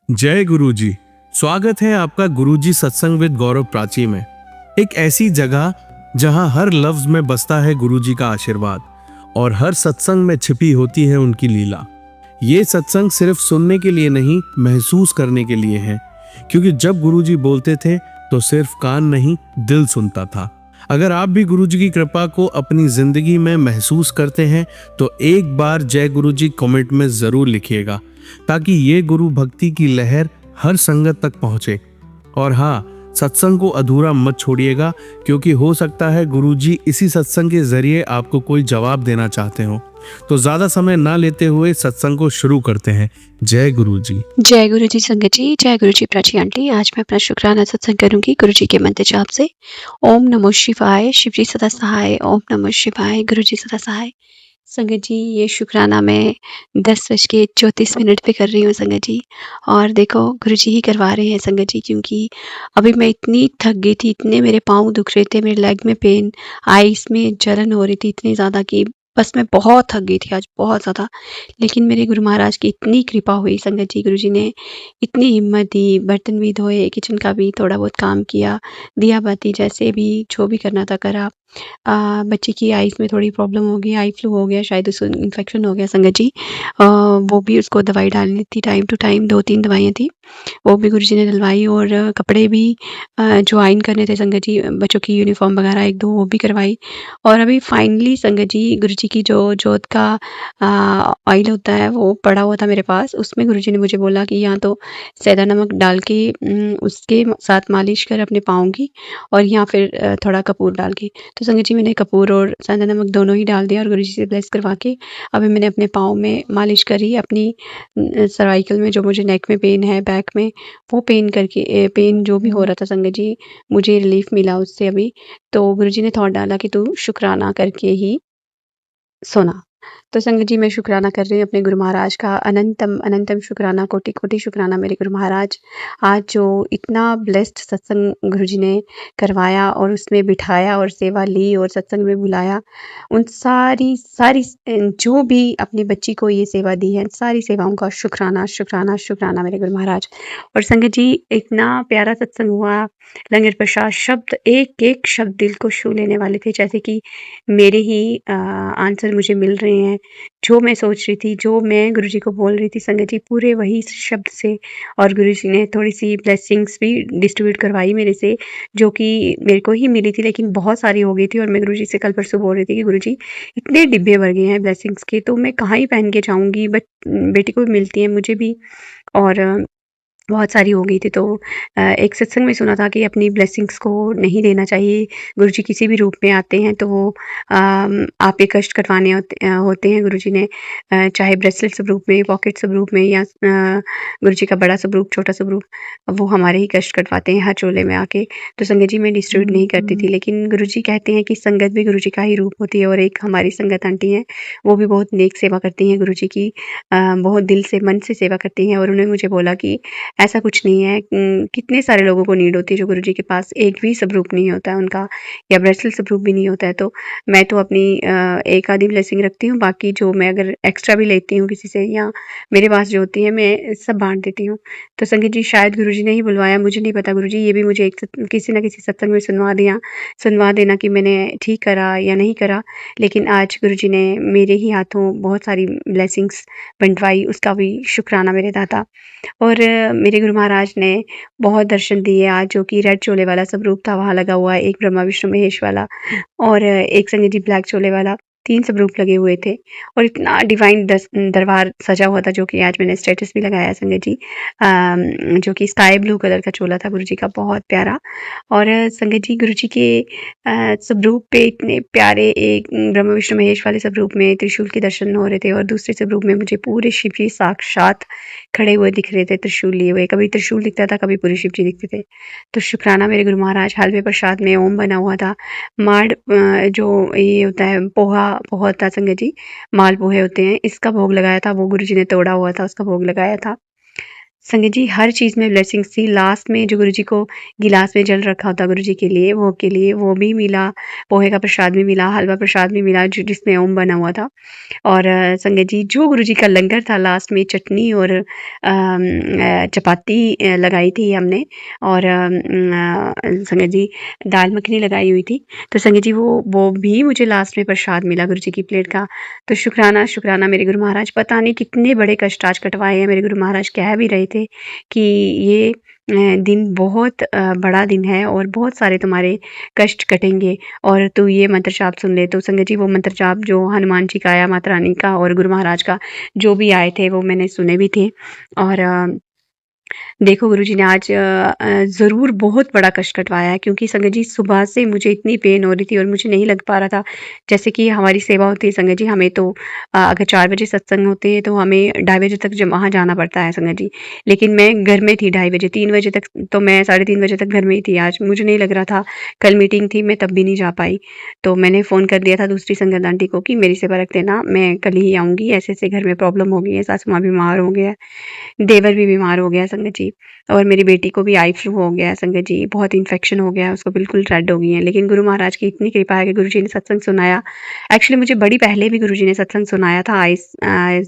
जय गुरुजी। स्वागत है आपका गुरुजी सत्संग विद गौरव प्राची में। एक ऐसी जगह जहां हर लफ्ज में बसता है गुरुजी का आशीर्वाद और हर सत्संग में छिपी होती है उनकी लीला। ये सत्संग सिर्फ सुनने के लिए नहीं, महसूस करने के लिए है, क्योंकि जब गुरुजी बोलते थे तो सिर्फ कान नहीं, दिल सुनता था। अगर आप भी गुरुजी की कृपा को अपनी जिंदगी में महसूस करते हैं तो एक बार जय गुरुजी कमेंट में जरूर लिखिएगा, ताकि ये गुरु भक्ति की लहर हर संगत तक पहुंचे। और हाँ, सत्संग को अधूरा मत छोड़िएगा, क्योंकि हो सकता है गुरुजी इसी सत्संग के जरिए आपको कोई जवाब देना चाहते हो। तो ज्यादा समय ना लेते हुए सत्संग को शुरू करते हैं। जय गुरुजी। जय गुरु जी संगत जी, जय गुरु जी प्राची आंटी। आज मैं अपना शुक्राना सत्संग करूंगी गुरु जी के मंत्र जाप से। ओम नमो शिवाय, शिव जी सदा सहाय। ओम नमो शिवाय, गुरु जी सदा सहाय। संगत जी, ये शुक्राना मैं 10:34 पे कर रही हूँ संगत जी। और देखो गुरु जी ही करवा रहे हैं संगत जी, क्योंकि अभी मैं इतनी थक गई थी, इतने मेरे पाँव दुख रहे थे, मेरे लेग में पेन, आईज में जलन हो रही थी इतनी ज़्यादा कि बस मैं बहुत थक गई थी आज, बहुत ज़्यादा। लेकिन मेरे गुरु महाराज की इतनी कृपा हुई संगत जी, गुरु जी ने इतनी हिम्मत दी, बर्तन भी धोए, किचन का भी थोड़ा बहुत काम किया, दिया बाती जैसे भी जो भी करना था करा। बच्चे की आईज में थोड़ी प्रॉब्लम हो गई, आई फ्लू हो गया, शायद उसको इन्फेक्शन हो गया संगत जी। वो भी उसको दवाई डालनी थी, टाइम टू टाइम 2-3 दवाइयाँ थी, वो भी गुरुजी ने डलवाई। और कपड़े भी जो आयरन करने थे संगत जी, बच्चों की यूनिफॉर्म वगैरह 1-2 वो भी करवाई। और अभी फाइनली संगत जी, गुरुजी की जो जोत का ऑयल होता है वो पड़ा हुआ था मेरे पास, उसमें गुरुजी ने मुझे बोला कि यहाँ तो सैंधा नमक डाल के उसके साथ मालिश कर अपने पाँव की, और यहाँ फिर थोड़ा कपूर डाल के। तो संगत जी, मैंने कपूर और सैंधा नमक दोनों ही डाल दिया और गुरुजी से ब्लेस करवा के अभी मैंने अपने पाँव में मालिश करी। अपनी सर्वाइकल में जो मुझे नेक में पेन है, बैक में, वो पेन जो भी हो रहा था संगत जी, मुझे रिलीफ मिला उससे अभी। तो गुरुजी ने थॉट डाला कि तू शुक्राना करके ही सोना। तो संगत जी, मैं शुक्राना कर रही हूँ अपने गुरु महाराज का, अनंतम अनंतम शुक्राना, कोटि कोटि शुक्राना मेरे गुरु महाराज। आज जो इतना ब्लेस्ड सत्संग गुरुजी ने करवाया और उसमें बिठाया और सेवा ली और सत्संग में बुलाया, उन सारी सारी जो भी अपनी बच्ची को ये सेवा दी है, सारी सेवाओं का शुक्राना शुक्राना शुक्राना मेरे गुरु महाराज। और संगत जी, इतना प्यारा सत्संग हुआ, लंगर प्रसाद, शब्द एक एक शब्द दिल को छू लेने वाले थे, जैसे कि मेरे ही आंसर मुझे मिल रहे हैं। जो मैं सोच रही थी, जो मैं गुरुजी को बोल रही थी संगत जी, पूरे वही शब्द से। और गुरुजी ने थोड़ी-सी ब्लेसिंग्स भी डिस्ट्रीब्यूट करवाई मेरे से, जो कि मेरे को ही मिली थी, लेकिन बहुत सारी हो गई थी। और मैं गुरुजी से कल-परसों बोल रही थी कि गुरुजी, इतने डिब्बे भर गए हैं ब्लेसिंग्स के, तो मैं कहाँ ही पहन के जाऊँगी, बट बेटी को भी मिलती है, मुझे भी, और बहुत सारी हो गई थी। तो एक सत्संग में सुना था कि अपनी ब्लेसिंग्स को नहीं देना चाहिए। गुरुजी किसी भी रूप में आते हैं तो वो आप पे कष्ट कटवाने होते हैं। गुरुजी ने चाहे ब्रेसलेट स्वरूप में, पॉकेट स्वरूप में, या गुरुजी का बड़ा स्वरूप, छोटा स्वरूप, वो हमारे ही कष्ट कटवाते हैं हर चोले में आके। तो संगत जी, मैं डिस्ट्रीब्यूट नहीं करती थी, लेकिन गुरुजी कहते हैं कि संगत भी गुरुजी का ही रूप होती है। और एक हमारी संगत आंटी हैं, वो भी बहुत नेक सेवा करती हैं गुरुजी की, बहुत दिल से, मन से सेवा करती हैं। और उन्होंने मुझे बोला कि ऐसा कुछ नहीं है, कितने सारे लोगों को नीड होती है जो गुरुजी के पास एक भी स्वरूप नहीं होता है उनका, या ब्रेसलेट स्वरूप भी नहीं होता है। तो मैं तो अपनी एक आधी ब्लेसिंग रखती हूँ, बाकी जो मैं अगर एक्स्ट्रा भी लेती हूँ किसी से, या मेरे पास जो होती है, मैं सब बांट देती हूँ। तो संगत जी, शायद गुरुजी ने ही बुलवाया, मुझे नहीं पता। गुरुजी, ये भी मुझे किसी न किसी सत्संग में सुनवा देना कि मैंने ठीक करा या नहीं करा। लेकिन आज गुरुजी ने मेरे ही हाथों बहुत सारी ब्लेसिंग्स बंटवाई, उसका भी शुक्राना मेरे दाता। और मेरे गुरु महाराज ने बहुत दर्शन दिए आज, जो कि रेड चोले वाला स्वरूप था वहाँ लगा हुआ है, एक ब्रह्मा विष्णु महेश वाला, और एक संगत जी ब्लैक चोले वाला, 3 स्वरूप लगे हुए थे। और इतना डिवाइन दरबार सजा हुआ था, जो कि आज मैंने स्टेटस भी लगाया संगत जी, जो कि स्काई ब्लू कलर का चोला था गुरुजी का, बहुत प्यारा। और संगत जी, गुरुजी के स्वरूप पे इतने प्यारे, एक ब्रह्मा विष्णु महेश वाले स्वरूप में त्रिशूल के दर्शन हो रहे थे, और दूसरे स्वरूप में मुझे पूरे शिव जी साक्षात खड़े हुए दिख रहे थे, त्रिशूल लिए हुए। कभी त्रिशूल दिखता था, कभी पूरे शिव जी दिखते थे। तो शुक्राना मेरे गुरु महाराज। हलवे प्रसाद में ओम बना हुआ था। माड़ जो ये होता है, पोहा होता है संगत जी, माल पोहे होते हैं, इसका भोग लगाया था, वो गुरुजी ने तोड़ा हुआ था, उसका भोग लगाया था। संगत जी हर चीज़ में ब्लेसिंग्स थी। लास्ट में जो गुरुजी को गिलास में जल रखा होता गुरुजी के लिए, भोग के लिए, वो भी मिला, पोहे का प्रसाद भी मिला, हलवा प्रसाद भी मिला जिसमें ओम बना हुआ था। और संगत जी जो गुरुजी का लंगर था लास्ट में चटनी और चपाती लगाई थी हमने, और संगत जी दाल मखनी लगाई हुई थी। तो संगत जी वो भी मुझे लास्ट में प्रसाद मिला गुरुजी की प्लेट का। तो शुक्राना शुक्राना मेरे गुरु महाराज, पता नहीं कितने बड़े कष्ट आज कटवाए हैं। मेरे गुरु महाराज कह भी रहे थे कि ये दिन बहुत बड़ा दिन है और बहुत सारे तुम्हारे कष्ट कटेंगे और तू ये मंत्र जाप सुन ले। तो संगत जी वो मंत्र जाप जो हनुमान जी का आया, माता रानी का और गुरु महाराज का जो भी आए थे वो मैंने सुने भी थे। और देखो गुरुजी ने आज ज़रूर बहुत बड़ा कष्ट कटवाया है, क्योंकि संगत जी सुबह से मुझे इतनी पेन हो रही थी और मुझे नहीं लग पा रहा था। जैसे कि हमारी सेवा होती है संगत जी, हमें तो अगर 4 बजे सत्संग होते हैं तो हमें ढाई बजे तक वहाँ जाना पड़ता है संगत जी। लेकिन मैं घर में थी ढाई बजे, 3 बजे तक तो मैं 3:30 बजे तक घर में ही थी आज। मुझे नहीं लग रहा था, कल मीटिंग थी मैं तब भी नहीं जा पाई। तो मैंने फ़ोन कर दिया था दूसरी संगत आंटी को कि मेरी सेवा रख देना, मैं कल ही आऊँगी, ऐसे-ऐसे घर में प्रॉब्लम हो गई है, सासू माँ बीमार हो गया है, देवर भी बीमार हो गया है संगत जी, और मेरी बेटी को भी आई फ्लू हो गया है संगत जी, बहुत इन्फेक्शन हो गया है, उसको बिल्कुल रेड हो गई है। लेकिन गुरु महाराज की इतनी कृपा है कि गुरुजी ने सत्संग सुनाया। एक्चुअली मुझे बड़ी पहले भी गुरुजी ने सत्संग सुनाया था आइस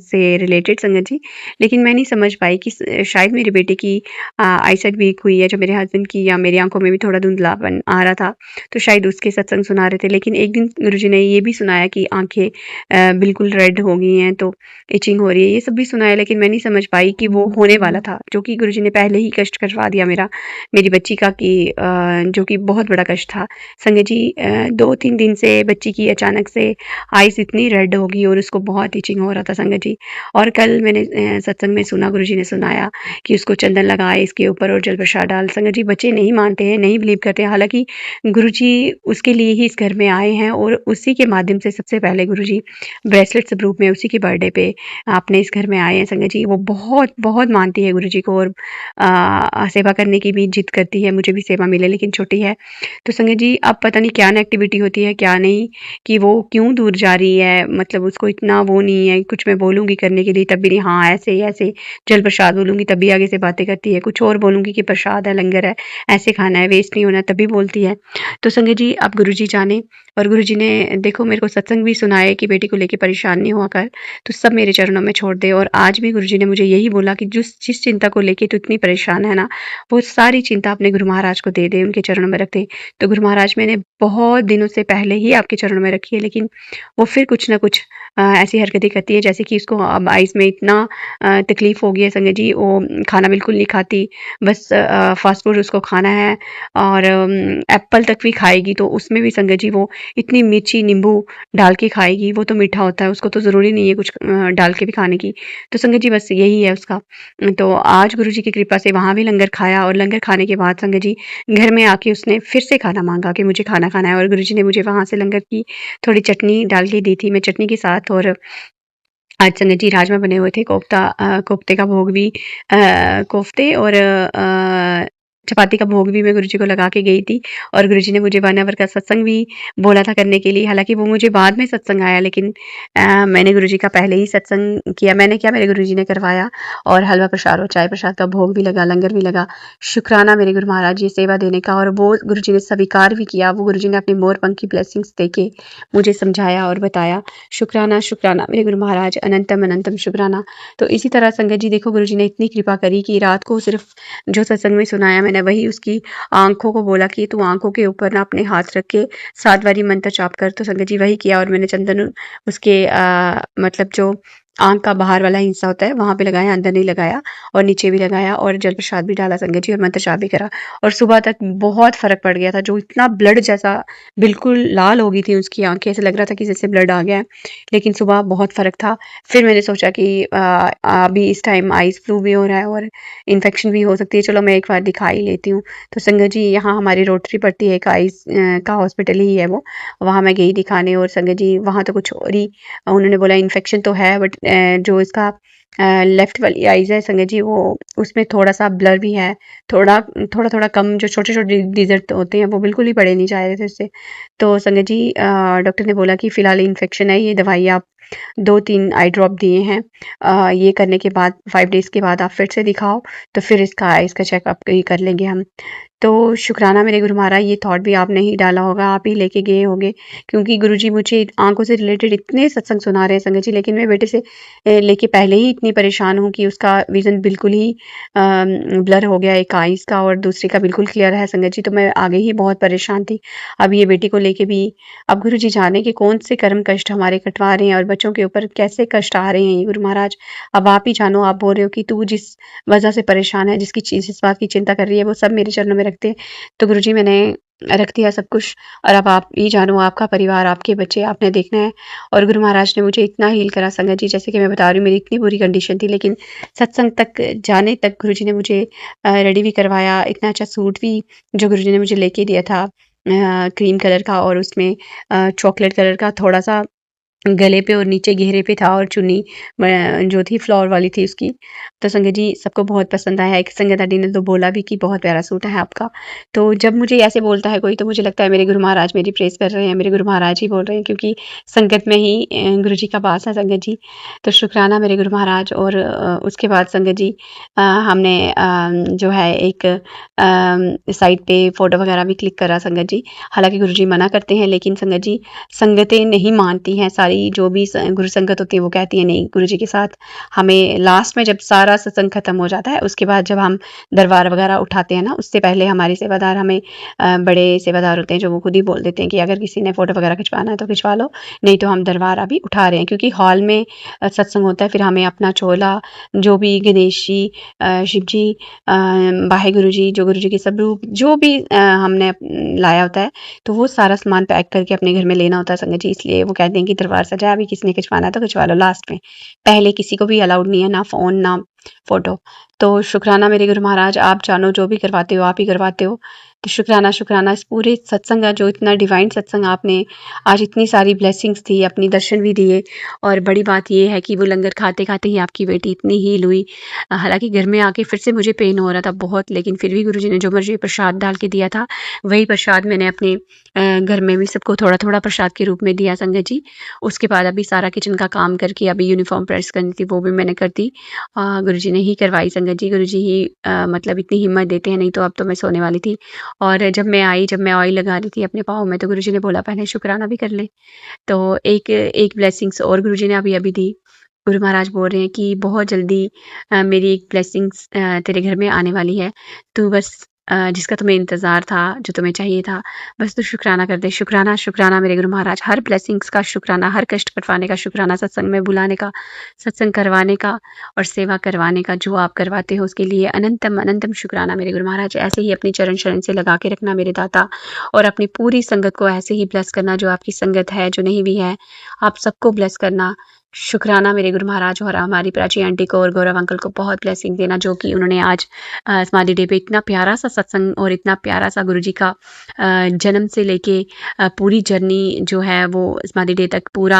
से रिलेटेड संगत जी, लेकिन मैं नहीं समझ पाई कि शायद मेरी बेटी की आईसाइट वीक हुई है, जो मेरे हस्बैंड की, या मेरी आंखों में भी थोड़ा धुंधलापन आ रहा था, तो शायद उसके सत्संग सुना रहे थे। लेकिन एक दिन गुरुजी ने ये भी सुनाया कि आंखें बिल्कुल रेड हो गई हैं, तो इचिंग हो रही है, ये सब भी सुनाया। लेकिन मैं नहीं समझ पाई कि वो होने वाला था, जो कि गुरुजी ने पहले ही कष्ट करवा दिया मेरी बच्ची का, कि जो कि बहुत बड़ा कष्ट था संगत जी। 2-3 दिन से बच्ची की अचानक से आईज इतनी रेड हो गई और उसको बहुत इचिंग हो रहा था संगत जी। और कल मैंने सत्संग में सुना, गुरुजी ने सुनाया कि उसको चंदन लगाए इसके ऊपर और जल प्रसाद डाल। संगत जी बच्चे नहीं मानते हैं, नहीं बिलीव करते हैं, हालांकि गुरुजी उसके लिए ही इस घर में आए हैं और उसी के माध्यम से सबसे पहले गुरुजी ब्रेसलेट स्वरूप में उसी के बर्थडे पे अपने इस घर में आए हैं संगत जी। वो बहुत बहुत मानती है गुरुजी को और सेवा करने की भी जिद करती है, मुझे भी सेवा मिले, लेकिन छोटी है। तो संगत जी अब पता नहीं क्या नेगेटिविटी होती है क्या नहीं, कि वो क्यों दूर जा रही है, मतलब उसको इतना वो नहीं है। कुछ मैं बोलूँगी करने के लिए तब भी नहीं, हाँ ऐसे ऐसे जल प्रसाद बोलूँगी तब भी आगे से बातें करती है, कुछ और बोलूँगी कि प्रसाद है, लंगर है, ऐसे खाना है, वेस्ट नहीं होना, तभी बोलती है। तो संगत जी अब गुरुजी जाने, और गुरुजी ने देखो मेरे को सत्संग भी सुनाया कि बेटी को लेके परेशान नहीं हुआ कर, तो सब मेरे चरणों में छोड़ दे। और आज भी गुरुजी ने मुझे यही बोला कि जिस चिंता को लेके तू इतनी परेशान है ना, वो सारी चिंता अपने गुरु महाराज को दे दे, उनके चरणों में रख दे। तो गुरु महाराज मैंने बहुत दिनों से पहले ही आपके चरणों में रखी है, लेकिन वो फिर कुछ ना कुछ ऐसी हरकतें करती है, जैसे कि उसको अब आइस में इतना तकलीफ हो गई है संगत जी, वो खाना बिल्कुल नहीं खाती, बस फास्ट फूड उसको खाना है। और एप्पल तक भी खाएगी तो उसमें भी संगत जी वो इतनी मिर्ची नींबू डाल के खाएगी, वो तो मीठा होता है, उसको तो ज़रूरी नहीं है कुछ डाल के भी खाने की। तो संगत जी बस यही है उसका। तो आज गुरुजी की कृपा से वहाँ भी लंगर खाया, और लंगर खाने के बाद संगत जी घर में आके उसने फिर से खाना मांगा कि मुझे खाना खाना है, और गुरुजी ने मुझे वहाँ से लंगर की थोड़ी चटनी डाल के दी थी, मैं चटनी के साथ, और आज संगत जी राजमा बने हुए थे, कोफ्ते का भोग भी, कोफ्ते और चपाती का भोग भी मैं गुरुजी को लगा के गई थी। और गुरुजी ने मुझे 1 आवर का सत्संग भी बोला था करने के लिए, हालाँकि वो मुझे बाद में सत्संग आया, लेकिन मैंने गुरुजी का पहले ही सत्संग किया। मैंने क्या, मेरे गुरुजी ने करवाया, और हलवा प्रसाद और चाय प्रसाद का भोग भी लगा, लंगर भी लगा। शुक्राना मेरे गुरु महाराज जी सेवा देने का, और वो गुरुजी ने स्वीकार भी किया। वो गुरुजी ने अपनी मोरपंख की ब्लेसिंग्स देके मुझे समझाया और बताया। शुक्राना शुक्राना मेरे गुरु महाराज, अनंतम अनंतम शुक्राना। तो इसी तरह संगत जी देखो गुरुजी ने इतनी कृपा करी कि रात को सिर्फ जो सत्संग में सुनाया मैंने वही उसकी आंखों को बोला कि तू आंखों के ऊपर ना अपने हाथ रख के 7 बारी मंत्र जाप कर। तो संगत जी वही किया, और मैंने चंदन उसके मतलब जो आँख का बाहर वाला हिस्सा होता है वहाँ पे लगाया, अंदर नहीं लगाया, और नीचे भी लगाया, और जल प्रसाद भी डाला संगत जी, और मंत्र जाप भी करा। और सुबह तक बहुत फ़र्क पड़ गया था, जो इतना ब्लड जैसा बिल्कुल लाल हो गई थी उसकी आँखें, ऐसे लग रहा था कि जैसे ब्लड आ गया है, लेकिन सुबह बहुत फ़र्क था। फिर मैंने सोचा कि अभी इस टाइम आइस फ्लू भी हो रहा है और इन्फेक्शन भी हो सकती है, चलो मैं एक बार दिखा ही लेती हूँ। तो संगत जी यहाँ हमारी रोटरी पड़ती है, एक आइस का हॉस्पिटल ही है वो, वहाँ मैं गई दिखाने, और संगत जी वहाँ तो कुछ और ही उन्होंने बोला इन्फेक्शन तो है, बट जो इसका लेफ्ट वाली आइज़ है संगत जी, वो उसमें थोड़ा-सा ब्लर भी है, थोड़ा-थोड़ा कम, जो छोटे-छोटे डिज़र्ट होते हैं वो बिल्कुल ही बड़े नहीं जा रहे थे उससे। तो संगत जी डॉक्टर ने बोला कि फ़िलहाल इन्फेक्शन है, ये दवाई आप 2-3 आई ड्रॉप दिए हैं। ये करने के बाद 5 डेज़ के बाद आप फिर से दिखाओ, तो फिर इसका आइज़ का चेकअप ही कर लेंगे हम। तो शुक्राना मेरे गुरु महाराज, ये थॉट भी आपने ही डाला होगा, आप ही लेके गए होंगे, क्योंकि गुरुजी मुझे आँखों से रिलेटेड इतने सत्संग सुना रहे हैं संगत जी, लेकिन मैं बेटे से लेके पहले ही इतनी परेशान हूँ कि उसका विज़न बिल्कुल ही ब्लर हो गया, एक आइज़ का और दूसरे का बिल्कुल क्लियर है संगत जी, तो मैं आगे ही बहुत परेशान थी। अब ये बेटी को लेके भी, अब गुरुजी जाने कि कौन से कर्म कष्ट हमारे कटवा रहे हैं और बच्चों के ऊपर कैसे कष्ट आ रहे हैं ये गुरु महाराज। अब आप ही जानो, आप बोल रहे हो कि तू जिस वजह से परेशान है, जिसकी चीज़ इस बात की चिंता कर रही है, वो सब मेरे चरणों में रखते हैं। तो गुरुजी मैंने रख दिया सब कुछ, और अब आप ही जानो, आपका परिवार, आपके बच्चे आपने देखना है। और गुरु महाराज ने मुझे इतना हील करा संगत जी, जैसे कि मैं बता रही हूँ, मेरी इतनी बुरी कंडीशन थी, लेकिन सत्संग तक जाने तक गुरुजी ने मुझे रेडी भी करवाया। इतना अच्छा सूट भी जो गुरुजी ने मुझे लेके दिया था, क्रीम कलर का, और उसमें चॉकलेट कलर का थोड़ा-सा गले पे और नीचे घेरे पे था, और चुन्नी जो थी फ्लावर वाली थी उसकी। तो संगत जी सबको बहुत पसंद आया। एक संगत आंटी ने तो बोला भी कि बहुत प्यारा सूट है आपका। तो जब मुझे ऐसे बोलता है कोई, तो मुझे लगता है मेरे गुरु महाराज मेरी प्रेज़ कर रहे हैं, मेरे गुरु महाराज ही बोल रहे हैं, क्योंकि संगत में ही गुरु जी का वास है संगत जी। तो शुक्राना मेरे गुरु महाराज। और उसके बाद संगत जी हमने जो है एक साइट पे फ़ोटो वगैरह भी क्लिक करा संगत जी। हालाँकि गुरु जी मना करते हैं, लेकिन संगत जी संगतें नहीं मानती हैं, सारी जो भी गुरु संगत होती है वो कहती है नहीं, गुरु जी के साथ हमें लास्ट में जब सारा सत्संग खत्म हो जाता है, उसके बाद जब हम दरबार वगैरह उठाते हैं ना, उससे पहले हमारे सेवादार हमें बड़े सेवादार होते हैं जो वो खुद ही बोल देते हैं कि अगर किसी ने फ़ोटो वगैरह खिंचवाना है तो खिंचवा लो, नहीं तो हम दरबार अभी उठा रहे हैं, क्योंकि हॉल में सत्संग होता है। फिर हमें अपना चोला, जो भी गणेश जी, शिव जी, वाहे गुरु जी, जो गुरु जी के सब रूप जो भी हमने लाया होता है, तो वो सारा सामान पैक करके अपने घर में लेना होता है संगत जी। इसलिए वो कहते हैं कि दरबार सजा, अभी किसी ने खिंचवाना है तो खिंचवा लो लास्ट में, पहले किसी को भी अलाउड नहीं है, ना फ़ोन ना फ़ोटो। तो शुक्राना मेरे गुरु महाराज, आप जानो जो भी करवाते हो आप ही करवाते हो। तो शुक्राना, शुक्राना इस पूरे सत्संग का, जो इतना डिवाइन सत्संग आपने आज, इतनी सारी ब्लेसिंग्स दी, अपनी दर्शन भी दिए। और बड़ी बात ये है कि वो लंगर खाते-खाते ही आपकी बेटी इतनी हील हुई। हालाँकि घर में आके फिर से मुझे पेन हो रहा था बहुत, लेकिन फिर भी गुरुजी ने जो मुझे प्रसाद डाल के दिया था, वही प्रसाद मैंने अपने घर में भी सबको थोड़ा-थोड़ा प्रसाद के रूप में दिया संगत जी। उसके बाद अभी सारा किचन का काम करके, अभी यूनिफ़ॉर्म प्रेस करनी थी वो भी मैंने कर दी। गुरुजी ने ही करवाई संगत जी, गुरुजी ही मतलब इतनी हिम्मत देते हैं, नहीं तो अब तो मैं सोने वाली थी। और जब मैं आई, जब मैं ऑयल लगा रही थी अपने पाँव में, तो गुरुजी ने बोला पहले शुक्राना भी कर ले। तो एक एक ब्लेसिंग्स और गुरुजी ने अभी-अभी दी। गुरु महाराज बोल रहे हैं कि बहुत जल्दी मेरी एक ब्लेसिंग्स तेरे घर में आने वाली है। तू बस जिसका तुम्हें इंतज़ार था, जो तुम्हें चाहिए था, बस तू शुक्राना कर दे। शुक्राना, शुक्राना मेरे गुरु महाराज, हर ब्लेसिंग्स का शुक्राना, हर कष्ट कटवाने का शुक्राना, सत्संग में बुलाने का, सत्संग करवाने का और सेवा करवाने का, जो आप करवाते हो उसके लिए अनंतम अनंतम शुक्राना मेरे गुरु महाराज। ऐसे ही अपनी चरण शरण से लगा के रखना मेरे दाता, और अपनी पूरी संगत को ऐसे ही ब्लेस करना, जो आपकी संगत है, जो नहीं भी है, आप सबको ब्लेस करना। शुक्राना मेरे गुरु महाराज, और हमारी प्राची आंटी को और गौरव अंकल को बहुत ब्लेसिंग देना, जो कि उन्होंने आज समाधि डे पे इतना प्यारा सा सत्संग और इतना प्यारा सा गुरुजी का जन्म से लेके पूरी जर्नी जो है वो समाधि डे तक पूरा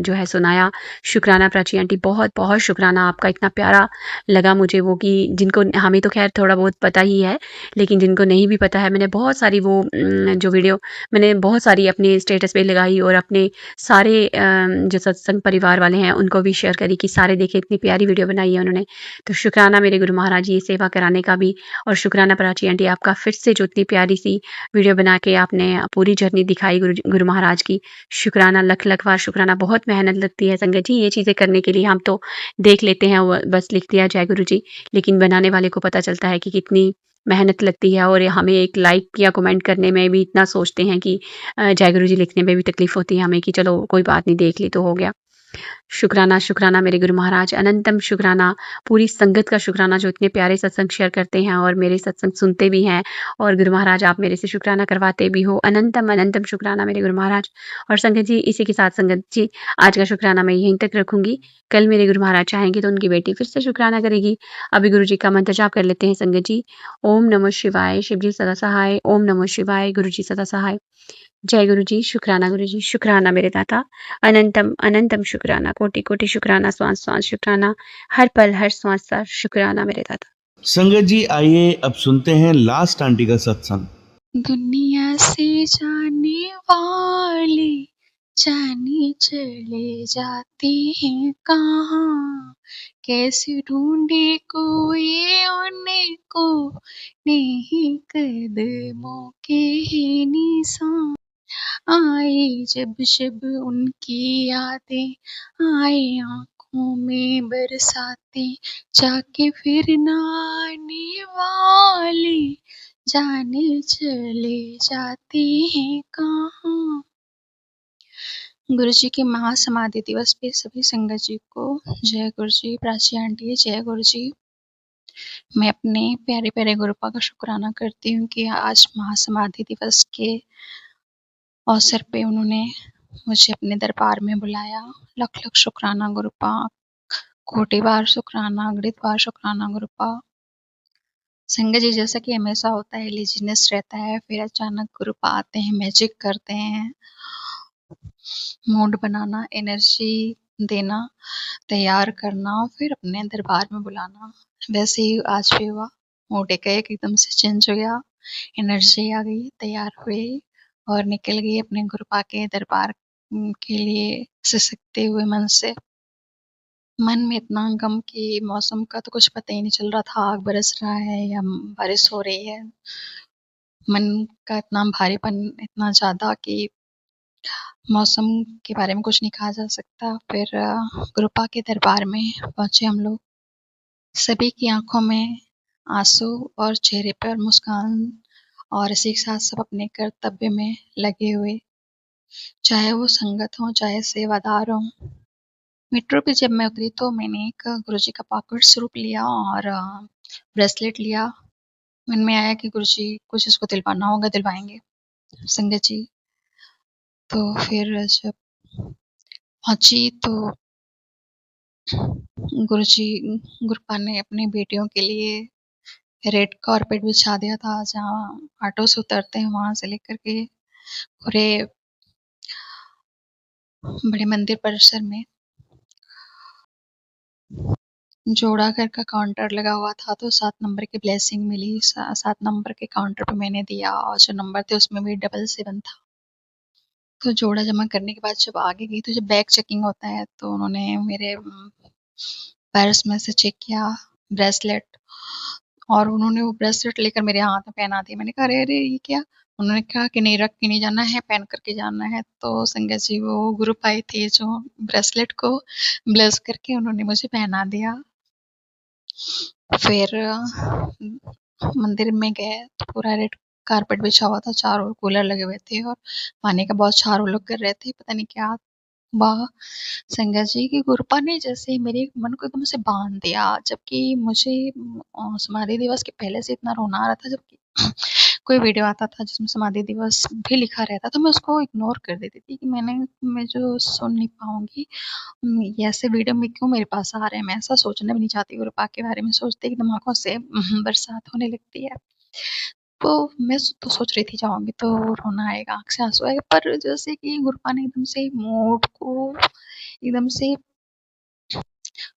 जो है सुनाया। शुक्राना प्राची आंटी, बहुत बहुत शुक्राना आपका, इतना प्यारा लगा मुझे वो, कि जिनको, हमें तो खैर थोड़ा बहुत पता ही है, लेकिन जिनको नहीं भी पता है, मैंने बहुत सारी वो जो वीडियो मैंने बहुत सारी अपने स्टेटस पे लगाई, और अपने सारे जो सत्संग परिवार वाले हैं उनको भी शेयर करी कि सारे देखे, इतनी प्यारी वीडियो बनाई है उन्होंने। तो शुक्राना मेरे गुरु महाराज ये सेवा कराने का भी, और शुक्राना प्राची आंटी आपका, फिर से जो इतनी प्यारी सी वीडियो बना के आपने पूरी जर्नी दिखाई गुरु महाराज की। शुक्राना, लख लख बार शुक्राना। बहुत मेहनत लगती है संगत जी ये चीज़ें करने के लिए, हम तो देख लेते हैं बस लिख दिया जय गुरु जी, लेकिन बनाने वाले को पता चलता है कि कितनी मेहनत लगती है। और हमें एक लाइक या कमेंट करने में भी इतना सोचते हैं कि जय गुरु जी लिखने में भी तकलीफ होती है हमें, कि चलो कोई बात नहीं, देख ली तो हो गया। शुक्राना, शुक्राना मेरे गुरु महाराज, अनंतम शुक्राना। पूरी संगत का शुक्राना, जो इतने प्यारे सत्संग शेयर करते हैं और मेरे सत्संग सुनते भी हैं, और गुरु महाराज आप मेरे से शुक्राना करवाते भी हो। अनंतम अनंतम शुक्राना मेरे गुरु महाराज। और संगत जी, इसी के साथ संगत जी आज का शुक्राना मैं यहीं तक रखूंगी। कल मेरे गुरु महाराज चाहेंगे तो उनकी बेटी फिर से शुक्राना करेगी। अभी गुरु जी का मंत्र जाप कर लेते हैं संगत जी। ओम नमः शिवाय, शिव जी सदा सहाय। ओम नमः शिवाय, गुरु जी सदा सहाय। जय गुरु जी, शुक्राना गुरु जी, शुक्राना मेरे दाता, अनंतम अनंतम शुक्राना, कोटि कोटि शुक्राना, श्वास श्वास शुक्राना, हर पल हर श्वास सा शुक्राना मेरे दाता। संगत जी आइए अब सुनते हैं लास्ट आंटी का सत्संग। दुनिया से जाने वाले जाने चले जाते हैं कहाँ, कैसे ढूंढे कोई उनको, नहीं कदमों के है निशान। आए जब शब उनकी यादें, आए आंखों में बरसाते, जाके फिर ना आने वाले, जाने चले जाते हैं कहाँ। गुरु जी के महासमाधि दिवस पे सभी संगत जी को जय गुरु जी। प्राची आंटी जय गुरु जी। मैं अपने प्यारे प्यारे गुरुपा का शुक्राना करती हूँ कि आज महासमाधि दिवस के अवसर पे उन्होंने मुझे अपने दरबार में बुलाया। लख लख शुक्राना गुरुपा, कोटि बार शुक्राना, अगणित बार शुक्राना गुरुपा। संगत जी जैसा कि हमेशा होता है, लेजीनेस रहता है, फिर अचानक गुरुपा आते हैं, मैजिक करते हैं, मूड बनाना, एनर्जी देना, तैयार करना और फिर अपने दरबार में बुलाना। वैसे ही आज भी हुआ। मूड एकाएक एकदम से चेंज हो गया, एनर्जी आ गई, तैयार हुए और निकल गई अपने गुरुपा के दरबार के लिए सिसकते हुए मन से। मन में इतना गम कि मौसम का तो कुछ पता ही नहीं चल रहा था, आग बरस रहा है या बारिश हो रही है। मन का इतना भारीपन इतना ज़्यादा कि मौसम के बारे में कुछ नहीं कहा जा सकता। फिर गुरुपा के दरबार में पहुँचे हम लोग। सभी की आँखों में आँसू और चेहरे पर मुस्कान और इसी के साथ सब अपने कर्तव्य में लगे हुए, चाहे वो संगत हो, चाहे सेवादार हों। मेट्रो पे जब मैं उतरी तो मैंने एक गुरुजी का पॉकेट स्वरूप लिया और ब्रेसलेट लिया। मन में आया कि गुरुजी कुछ इसको दिलवाना होगा, दिलवाएँगे। संगत जी तो फिर जब पहुँची तो गुरुजी गुरुपा ने अपनी बेटियों के लिए रेड कारपेट बिछा दिया था, जहाँ ऑटो से उतरते हैं वहाँ से लेकर के पूरे बड़े मंदिर परिसर में जोड़ा घर का काउंटर लगा हुआ था, तो 7 नंबर की ब्लेसिंग मिली। 7 नंबर के काउंटर पे मैंने दिया और जो नंबर थे उसमें भी 777 था। तो जोड़ा जमा करने के बाद जब आगे गई तो जब बैग चेकिंग होता है तो उन्होंने मेरे पर्स में से चेक किया ब्रेसलेट, और उन्होंने वो ब्रेसलेट लेकर मेरे हाथ में पहना दी। मैंने कहा अरे अरे ये क्या? उन्होंने कहा कि नहीं, रख के नहीं जाना है, पहन करके जाना है। तो संगत जी वो ग्रुप आई थी जो ब्रेसलेट को ब्लेस करके उन्होंने मुझे पहना दिया। फिर मंदिर में गए तो पूरा रेड कारपेट बिछा हुआ था, चारों ओर कूलर लगे हुए थे और पानी का बहुत चारों लोग कर रहे थे। पता नहीं क्या वाह संगत जी की कृपा ने जैसे मेरे मन को एकदम से बांध दिया, जबकि मुझे समाधि दिवस के पहले से इतना रोना आ रहा था। जबकि कोई वीडियो आता था जिसमें समाधि दिवस भी लिखा रहता तो मैं उसको इग्नोर कर देती थी कि मैं जो सुन नहीं पाऊंगी। ये ऐसे वीडियो में क्यों मेरे पास आ रहे हैं, मैं ऐसा सोचना भी नहीं चाहती। गुरुपा के बारे में सोचते एकदम आंखों से बरसात होने लगती है। तो मैं तो सोच रही थी जाऊंगी तो रोना आएगा, आंख से आंसू आएगा, पर जैसे कि गुरुपा ने एकदम से मूड को एकदम से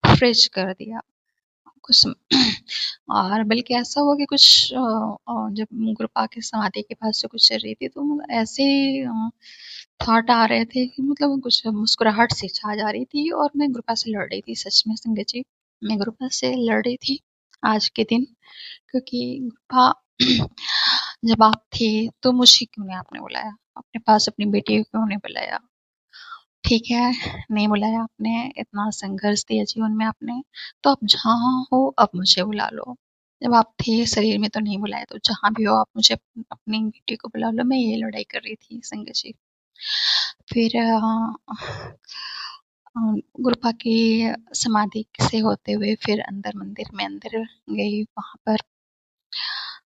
फ्रेश कर दिया कुछ और बल्कि ऐसा हुआ कि कुछ जब गुरुपा की समाधि के पास से कुछ चल रही थी तो मतलब ऐसे थॉट आ रहे थे कि मतलब कुछ मुस्कुराहट सी छा जा रही थी और मैं गुरुपा से लड़ रही थी। सच में संगत जी मैं गुरुपा से लड़ रही थी आज के दिन, क्योंकि गुरुपा जब आप थे तो मुझे क्यों नहीं आपने बुलाया अपने पास, अपनी बेटी को क्यों नहीं बुलाया? ठीक है, नहीं बुलाया आपने, इतना संघर्ष दिया जीवन में आपने, तो आप जहाँ हो अब मुझे बुला लो। जब आप थे शरीर में तो नहीं बुलाया, तो जहाँ भी हो आप मुझे अपनी बेटी को बुला लो। मैं ये लड़ाई कर रही थी संगत जी। फिर गुरुपा की समाधि से होते हुए फिर अंदर मंदिर में अंदर गई, वहाँ पर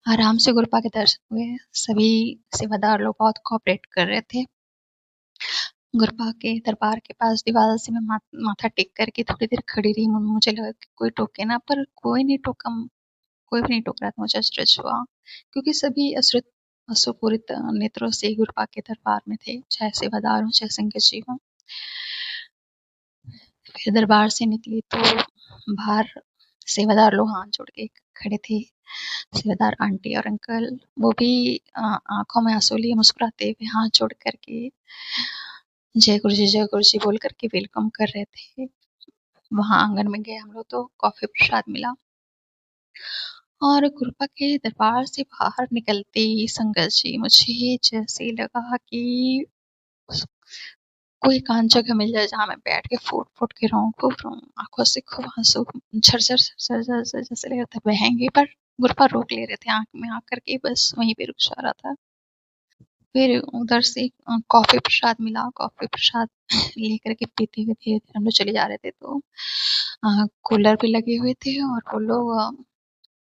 आराम से गुरुपा के दर्शन हुए। सभी सेवादार लोग बहुत कोऑपरेट कर रहे थे। गुरुपा के दरबार के पास दीवार से मैं माथा टेक करके थोड़ी देर खड़ी रही। मुझे लगा कि कोई टोके ना, पर कोई नहीं टोका, कोई भी नहीं टोक रहा था। मुझे आश्चर्य हुआ क्योंकि सभी अश्रुपूरित नेत्रों से गुरुपा के दरबार में थे, चाहे सेवादार हो चाहे संगत जी हो। फिर दरबार से निकली तो बाहर सेवादार लोग हाथ जोड़ के खड़े थे। सेवादार आंटी और अंकल वो भी आंखों में आंसू लिए मुस्कुराते हुए हाथ जोड़ करके जय गुरु जी बोल करके वेलकम कर रहे थे। वहाँ आंगन में गए हम लोग तो कॉफ़ी प्रसाद मिला और गुरपा के दरबार से बाहर निकलते ही संगत जी मुझे जैसे लगा कि कोई एकांत जगह मिल जाए जहाँ मैं बैठ के फूट-फूट के रोऊँ, खूब रोऊँ, आँखों से खूब आँसू झरझर झरझर झरझर जैसे लग रहा था बहेंगे, पर गुरपा रोक ले रहे थे आँख में आकर के, बस वहीं पे रुक जा रहा था। फिर उधर से कॉफ़ी प्रसाद मिला, कॉफ़ी प्रसाद लेकर के पीते हुए धीरे-धीरे हम लोग चले जा रहे थे तो कूलर भी लगे हुए थे और वो लोग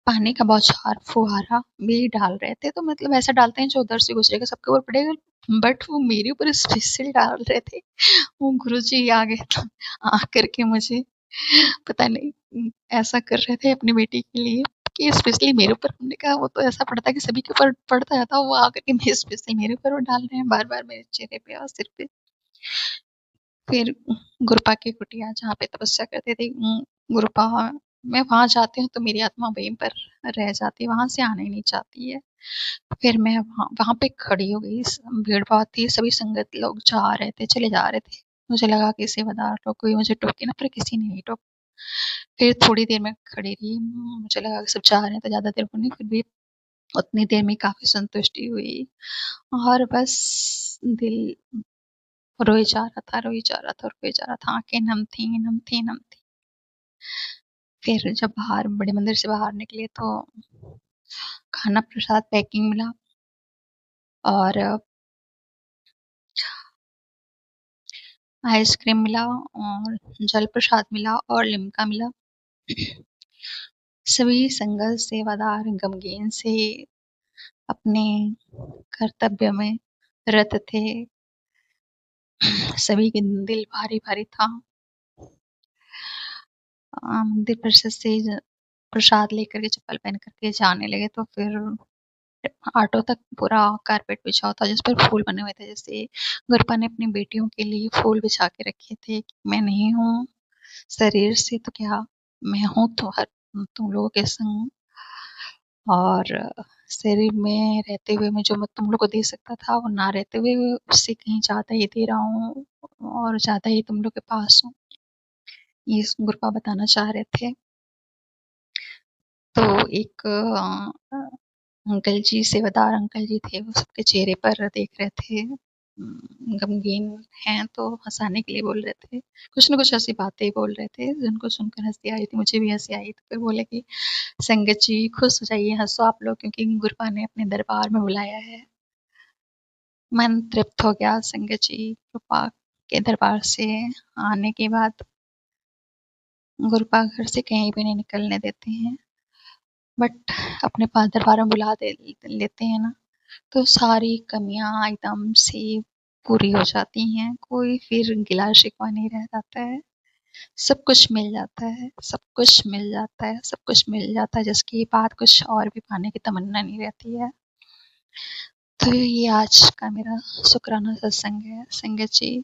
पानी का बौछार फुहारा भी डाल रहे थे, तो मतलब ऐसा डालते हैं जो उधर से गुजरेगा सबके ऊपर पड़ेगा, बट वो मेरे ऊपर स्पेशल डाल रहे थे। वो गुरुजी आगे तो आकर के मुझे पता नहीं ऐसा कर रहे थे अपनी बेटी के लिए कि स्पेशली मेरे ऊपर, हमने कहा वो तो ऐसा पड़ता है कि सभी के ऊपर पड़ता रहता है, वो आकर के मैं स्पेशली मेरे ऊपर वो डाल रहे हैं बार-बार मेरे चेहरे पे और सिर पे। फिर गुरपा की कुटिया जहाँ पे तपस्या करते थे, गुरपा मैं वहाँ जाती हूँ तो मेरी आत्मा वहीं पर रह जाती है, वहाँ से आना ही नहीं चाहती है। फिर मैं वहाँ वहाँ पे खड़ी हो गई, भीड़ बहुत थी, सभी संगत लोग जा रहे थे, चले जा रहे थे। मुझे लगा कि सेवादार लोग कोई मुझे टोके ना, पर किसी ने नहीं टोका। फिर थोड़ी देर मैं खड़ी रही, मुझे लगा कि सब जा रहे हैं तो ज़्यादा देर को नहीं, फिर भी उतनी देर में काफ़ी संतुष्टि हुई और बस दिल रोए जा रहा था, रोए जा रहा था, रोए जा रहा था, आँखें नम थी, नम थी, नम थी। फिर जब बाहर बड़े मंदिर से बाहर निकले तो खाना प्रसाद पैकिंग मिला और आइसक्रीम मिला और जल प्रसाद मिला और लिम्का मिला। सभी संगत सेवादार गमगीन से अपने कर्तव्य में रत थे। सभी के दिल भारी-भारी था। मंदिर परिषद से प्रसाद लेकर के चप्पल पहन करके जाने लगे तो फिर ऑटो तक पूरा कारपेट बिछा हुआ था जिस पर फूल बने हुए थे, जैसे गुरपा ने अपनी बेटियों के लिए फूल बिछा के रखे थे कि मैं नहीं हूँ शरीर से तो क्या, मैं हूँ तो हर तुम लोगों के संग, और शरीर में रहते हुए मैं जो मैं तुम लोग को दे सकता था वो ना रहते हुए उससे कहीं ज़्यादा ही दे रहा हूँ और ज़्यादा ही तुम लोग के पास हूँ, ये गुरपा बताना चाह रहे थे। तो एक अंकल जी, सेवादार अंकल जी थे, वो सबके चेहरे पर देख रहे थे गमगीन हैं तो हँसाने के लिए बोल रहे थे। कुछ न कुछ ऐसी बातें बोल रहे थे जिनको सुनकर हँसी आ रही थी, मुझे भी हँसी आई। तो फिर बोले कि संगत जी खुश हो जाइए, हँसो आप लोग क्योंकि गुरपा ने अपने दरबार में बुलाया है। मन तृप्त हो गया संगत जी, गुरपा के दरबार से आने के बाद गुरपा घर से कहीं भी नहीं निकलने देते हैं, बट अपने पास दरबार में बुला दे लेते हैं ना, तो सारी कमियाँ एकदम से पूरी हो जाती हैं, कोई फिर गिला-शिकवा नहीं रह जाता है। सब कुछ मिल जाता है, सब कुछ मिल जाता है, सब कुछ मिल जाता है, जिसकी बात कुछ और भी पाने की तमन्ना नहीं रहती है। तो ये आज का मेरा शुक्राना सत्संग है। संगत जी,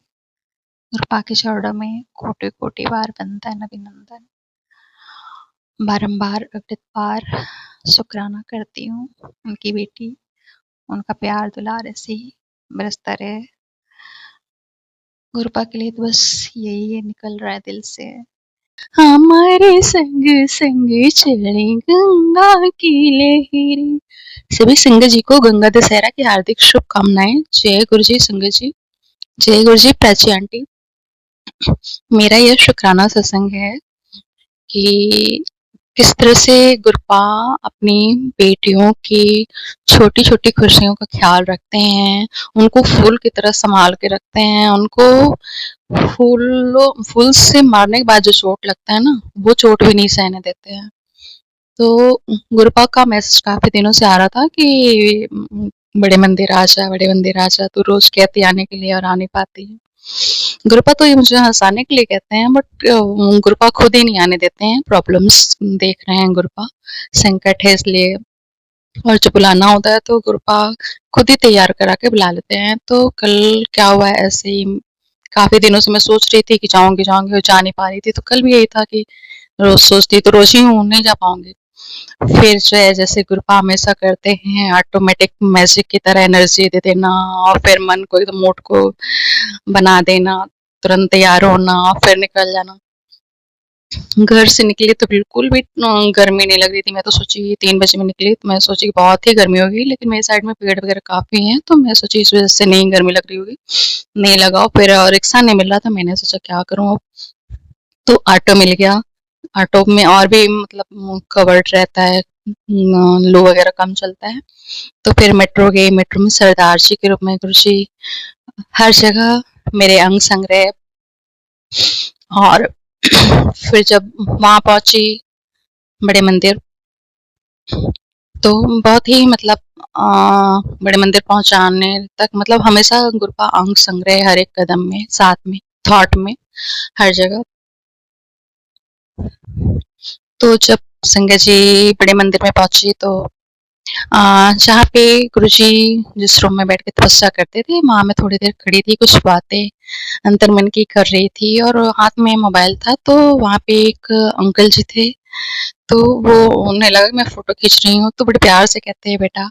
गुरपा के चरणों में कोटि-कोटि बार वंदन अभिनंदन। बारंबार अगले बार शुक्राना करती हूँ, उनकी बेटी, उनका प्यार दुलार ऐसे ही बरसता रहे। गुरपा के लिए तो बस यही निकल रहा है दिल से। हमारे संग संग चले गंगा की लहरें। सभी संगत जी को गंगा दशहरा की हार्दिक शुभकामनाएं। जय गुरु जी संगत जी, जय गुरु जी प्राची आंटी। मेरा यह शुक्राना सत्संग है कि किस तरह से गुरपा अपनी बेटियों की छोटी-छोटी खुशियों का ख्याल रखते हैं, उनको फूल की तरह संभाल के रखते हैं, उनको फूल से मारने के बाद जो चोट लगता है ना, वो चोट भी नहीं सहने देते हैं। तो गुरपा का मैसेज काफ़ी दिनों से आ रहा था कि बड़े मंदिर आ जा, बड़े मंदिर आ जा, तू रोज़ कहती आने के लिए और आ नहीं पाती है। गुरपा तो ये मुझे हँसाने के लिए कहते हैं, बट गुरपा खुद ही नहीं आने देते हैं, प्रॉब्लम्स देख रहे हैं गुरपा, संकट है इसलिए, और जब बुलाना होता है तो गुरपा खुद ही तैयार करा के बुला लेते हैं। तो कल क्या हुआ है, ऐसे ही काफ़ी दिनों से मैं सोच रही थी कि जाऊँगी, जाऊँगी और जा नहीं पा रही थी, तो कल भी यही था कि रोज़ सोचती तो रोज़ ही हूँ, नहीं जा पाऊँगी। फिर जो है जैसे गुरुपा हमेशा करते हैं ऑटोमेटिक मैजिक की तरह एनर्जी दे देना और फिर मन को एकदम मूड को बना देना, तुरंत तैयार होना और फिर निकल जाना। घर से निकली तो बिल्कुल भी गर्मी नहीं लग रही थी। मैं तो सोची 3 बजे में निकली तो मैं सोची कि बहुत ही गर्मी होगी, लेकिन मेरी साइड में पेड़ वगैरह काफ़ी हैं, तो मैं सोची इस वज़ह से नहीं गर्मी लग रही होगी। नहीं लगा और फिर रिक्शा नहीं मिल रहा था, मैंने सोचा क्या करूँ अब? तो ऑटो मिल गया। ऑटो में और भी मतलब कवर्ड रहता है, लू वगैरह कम चलता है। तो फिर मेट्रो गई, मेट्रो में सरदार जी के रूप में गुरुजी हर जगह मेरे अंग संग रहे। और फिर जब वहाँ पहुँची बड़े मंदिर, तो बहुत ही मतलब बड़े मंदिर पहुँचाने तक मतलब हमेशा गुरुपा अंग संग रहे हर एक कदम में, साथ में, थॉट में, हर जगह। तो जब संगत जी बड़े मंदिर में पहुँची तो जहाँ पे गुरुजी जिस रूम में बैठ के तपस्या करते थे, वहाँ मैं थोड़ी देर खड़ी थी, कुछ बातें अंतर्मन की कर रही थी और हाथ में मोबाइल था, तो वहाँ पे एक अंकल जी थे, तो वो उन्हें लगा कि मैं फ़ोटो खींच रही हूँ, तो बड़े प्यार से कहते हैं, "बेटा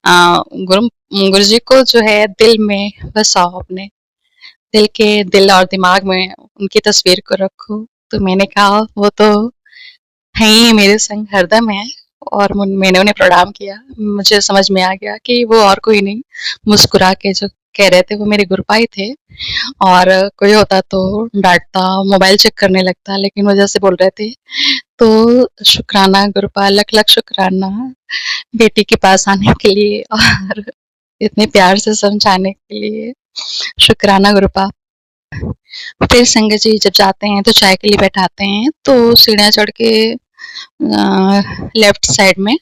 गुरुजी को जो है दिल में बसाओ अपने, दिल और दिमाग में उनकी तस्वीर को रखो।" तो मैंने कहा, "वो तो हैं ही मेरे संग हरदम हैं।" और मैंने उन्हें प्रणाम किया। मुझे समझ में आ गया कि वो और कोई नहीं, मुस्कुरा के जो कह रहे थे वो मेरे गुरुपा ही थे। और कोई होता तो डाँटता, मोबाइल चेक करने लगता, लेकिन वो जैसे बोल रहे थे, तो शुक्राना गुरुपा, लख-लख शुक्राना बेटी के पास आने के लिए और इतने प्यार से समझाने के लिए, शुक्राना गुरुपा। फिर संगत जी जब जाते हैं तो चाय के लिए बैठाते हैं, तो सीढ़ियाँ चढ़ के लेफ्ट साइड में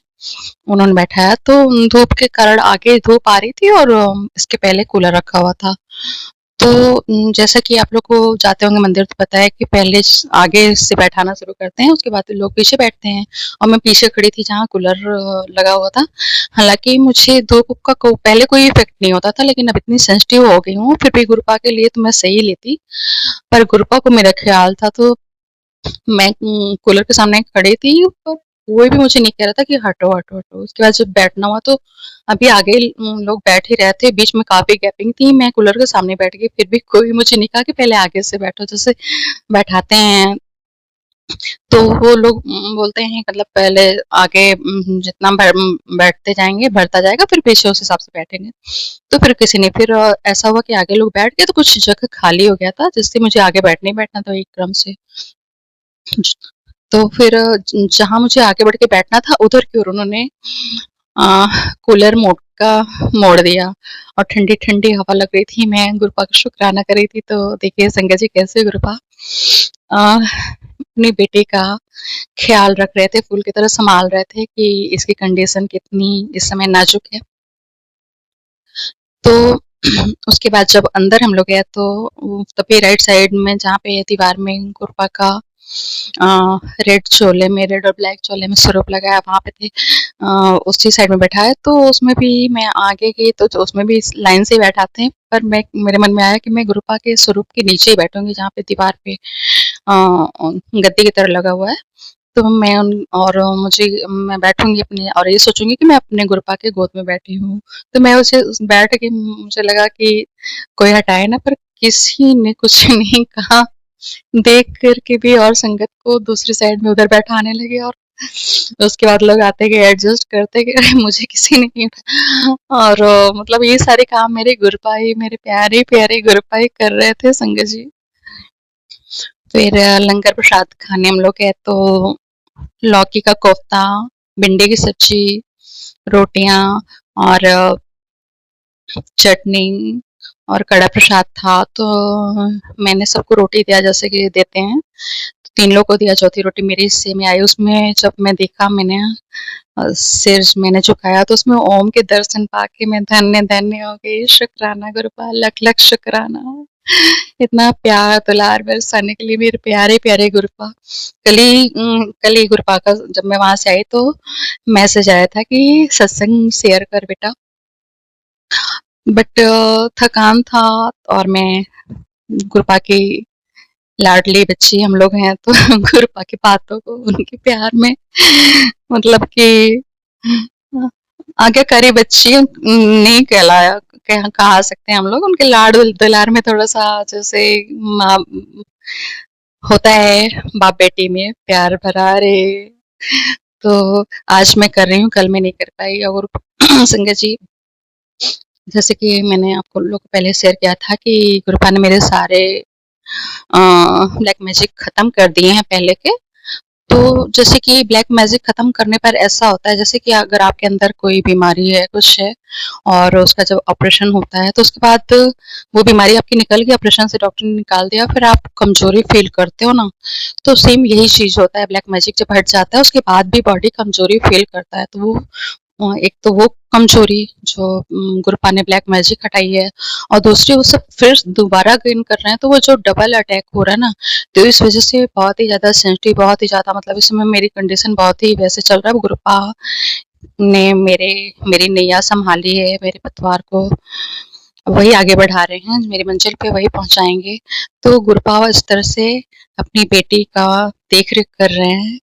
उन्होंने बैठाया, तो धूप के कारण आगे धूप आ रही थी और इसके पहले कूलर रखा हुआ था। तो जैसा कि आप लोग को जाते होंगे मंदिर तो पता है कि पहले आगे से बैठाना शुरू करते हैं, उसके बाद लोग पीछे बैठते हैं और मैं पीछे खड़ी थी जहाँ कूलर लगा हुआ था। हालाँकि मुझे धूप का पहले कोई इफ़ेक्ट नहीं होता था, लेकिन अब इतनी सेंसिटिव हो गई हूँ, फिर भी गुरुपा के लिए तो मैं सही लेती, पर गुरुपा को मेरा ख़्याल था, तो मैं कूलर के सामने खड़ी थी, पर कोई भी मुझे नहीं कह रहा था कि हटो, हटो, हटो। उसके बाद जब बैठना हुआ तो अभी आगे लोग बैठ ही रहे थे, बीच में काफ़ी गैपिंग थी, मैं कूलर के सामने बैठ गई, फिर भी कोई मुझे नहीं कहा कि पहले आगे से बैठो, जैसे बैठाते हैं। तो वो लोग बोलते हैं मतलब पहले आगे जितना बैठते जाएँगे, बढ़ता जाएगा, फिर पीछे उस हिसाब से बैठेंगे। तो फिर किसी ने फिर ऐसा हुआ कि आगे लोग बैठ गए, तो कुछ जगह खाली हो गया था, जिससे मुझे आगे बैठना ही बैठना था एक क्रम से। तो फिर जहाँ मुझे आगे बढ़ के बैठना था उधर की ओर उन्होंने अ, कूलर मोड का मोड़ दिया और ठंडी-ठंडी हवा लग रही थी। मैं गुरुपा का शुकराना कर रही थी, तो देखिए संगत जी कैसे गुरुपा अपनी बेटी का ख़्याल रख रहे थे, फूल की तरह सँभाल रहे थे कि इसकी कंडीशन कितनी इस समय नाज़ुक है। तो उसके बाद जब अंदर हम लोग गए तो तभी राइट साइड में जहाँ पे दीवार में गुरुपा का रेड चोले में, रेड और ब्लैक चोले में स्वरूप लगाया वहाँ पे थे, उसी साइड में बैठा है, तो उसमें भी मैं आगे गई तो उसमें भी लाइन से ही बैठाते हैं, पर मैं मेरे मन में आया कि मैं गुरुपा के स्वरूप के नीचे ही बैठूंगी जहाँ पे दीवार पे गद्दी की तरह लगा हुआ है। तो मैं मुझे मैं बैठूंगी अपने और ये सोचूंगी कि मैं अपने गुरुपा के गोद में बैठी हूँ। तो मैं उसे बैठ के मुझे लगा कि कोई हटाए ना, पर किसी ने कुछ नहीं कहा। देख कर के भी और संगत को दूसरी साइड में उधर बैठाने लगे और उसके बाद लोग आते गए, एडजस्ट करते गए, मुझे किसी ने नहीं उठाया और मतलब ये सारे काम मेरे गुरुपा ही, मेरे प्यारे-प्यारे गुरुपा ही कर रहे थे संगत जी। फिर लंगर प्रसाद खाने हम लोग गए तो लौकी का कोफ्ता, भिंडी की सब्जी, रोटियाँ और चटनी और कड़ा प्रसाद था, तो मैंने सबको रोटी दिया जैसे कि देते हैं। 3 लोगों को दिया, चौथी रोटी मेरे हिस्से में आई। उसमें जब मैं देखा मैंने सिर मैंने झुकाया तो उसमें ओम के दर्शन पाके मैं धन्य-धन्य हो गई। शुक्राना गुरुपा, लख-लख शुक्राना। इतना प्यार दुलार बरसाने के लिए मेरे प्यारे-प्यारे गुरुपा। कल ही गुरुपा का जब मैं वहाँ से आई तो मैसेज आया था कि सत्संग शेयर कर बेटा। बट थकान था और मैं गुरुपा की लाडली बच्ची हम लोग हैं तो गुरुपा की बातों को उनके प्यार में मतलब कि आज्ञाकारी बच्ची नहीं कहलाया कहा सकते हैं हम लोग। उनके लाड दुलार में थोड़ा सा जैसे माँ होता है बाप बेटी में प्यार भरा रे। तो आज मैं कर रही हूँ, कल मैं नहीं कर पाई। और संगत जी, जैसे कि मैंने आपको लोग को पहले शेयर किया था कि गुरुपा ने मेरे सारे ब्लैक मैजिक खत्म कर दिए हैं पहले के। तो जैसे कि ब्लैक मैजिक खत्म करने पर ऐसा होता है, जैसे कि अगर आपके अंदर कोई बीमारी है, कुछ है, और उसका जब ऑपरेशन होता है तो उसके बाद वो बीमारी आपकी निकल गई, ऑपरेशन से डॉक्टर ने निकाल दिया, फिर आप कमजोरी फील करते हो ना, तो सेम यही चीज होता है। ब्लैक मैजिक जब हट जाता है उसके बाद भी बॉडी कमजोरी फील करता है। तो वो एक तो वो कमजोरी जो गुरुपा ने ब्लैक मैजिक हटाई है, और दूसरी वो सब फिर दोबारा गेन कर रहे हैं, तो वो जो डबल अटैक हो रहा है ना, तो इस वजह से बहुत ही ज़्यादा सेंसिटिव, बहुत ही ज़्यादा मतलब इस समय मेरी कंडीशन बहुत ही वैसे चल रहा है। गुरुपा ने मेरी नैया संभाली है, मेरे पतवार को वही आगे बढ़ा रहे हैं, मेरी मंजिल पे वही पहुंचाएंगे। तो गुरुपा इस तरह से अपनी बेटी का देख रेख कर रहे हैं।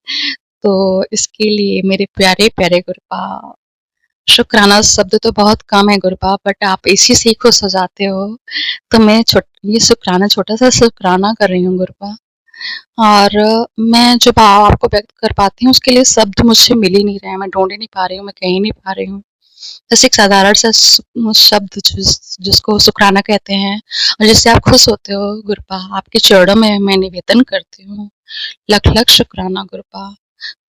तो इसके लिए मेरे प्यारे प्यारे गुरुपा, शुक्राना शब्द तो बहुत कम है गुरुपा, बट आप इसी से ही खुश हो जाते हो। तो मैं ये शुक्राना, छोटा सा शुक्राना कर रही हूँ गुरुपा। और मैं जो भाव आपको व्यक्त कर पाती हूँ उसके लिए शब्द मुझसे मिल ही नहीं रहे हैं, मैं ढूंढ ही नहीं पा रही हूँ, मैं कह ही नहीं पा रही हूँ। जैसे एक साधारण सा शब्द जिसको शुक्राना कहते हैं, और जिससे आप खुश होते हो गुरुपा, आपके चरणों में मैं निवेदन करती हूँ। लख लख शुक्राना गुरुपा,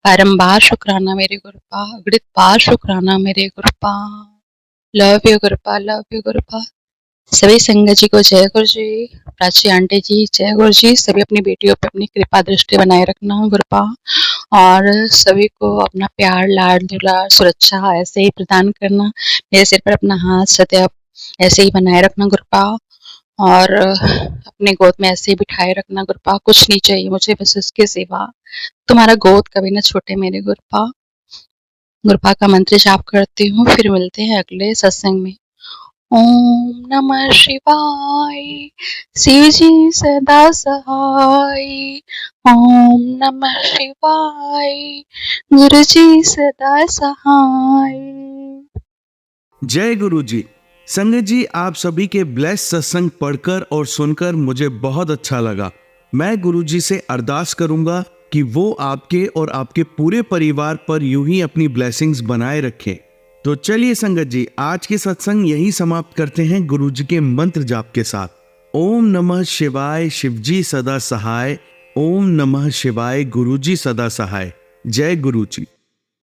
बारंबार शुक्राना मेरे गुरुपा, अगणित बार शुक्राना मेरे गुरुपा। लव यू गुरुपा, लव यू गुरुपा। सभी संगत जी को जय गुरु जी। प्राची आंटी जी जय गुरु जी। सभी अपनी बेटियों पे अपनी कृपा दृष्टि बनाए रखना गुरुपा, और सभी को अपना प्यार, लाड, दुलार, सुरक्षा ऐसे ही प्रदान करना। मेरे सिर पर अपना हाथ सदैव ऐसे ही बनाए रखना गुरुपा, और अपने गोद में ऐसे ही बिठाए रखना गुरुपा। कुछ नहीं चाहिए मुझे बस इसके सिवा, तुम्हारा गोद कभी न छूटे मेरे गुरुपा। गुरुपा का मंत्र जाप करती हूँ, फिर मिलते हैं अगले सत्संग में। ओम नमः शिवाय, शिव जी सदा सहाय। ओम नमः शिवाय, गुरु जी सदा सहाय। जय गुरु जी। संगत जी, आप सभी के ब्लेस सत्संग पढ़कर और सुनकर मुझे बहुत अच्छा लगा। मैं गुरु जी से अरदास करूंगा कि वो आपके और आपके पूरे परिवार पर यूं ही अपनी ब्लेसिंग्स बनाए रखें। तो चलिए संगत जी, आज के सत्संग यही समाप्त करते हैं गुरु जी के मंत्र जाप के साथ। ओम नमः शिवाय, शिवजी सदा सहाय। ओम नमः शिवाय, गुरु जी सदा सहाय। जय गुरु जी।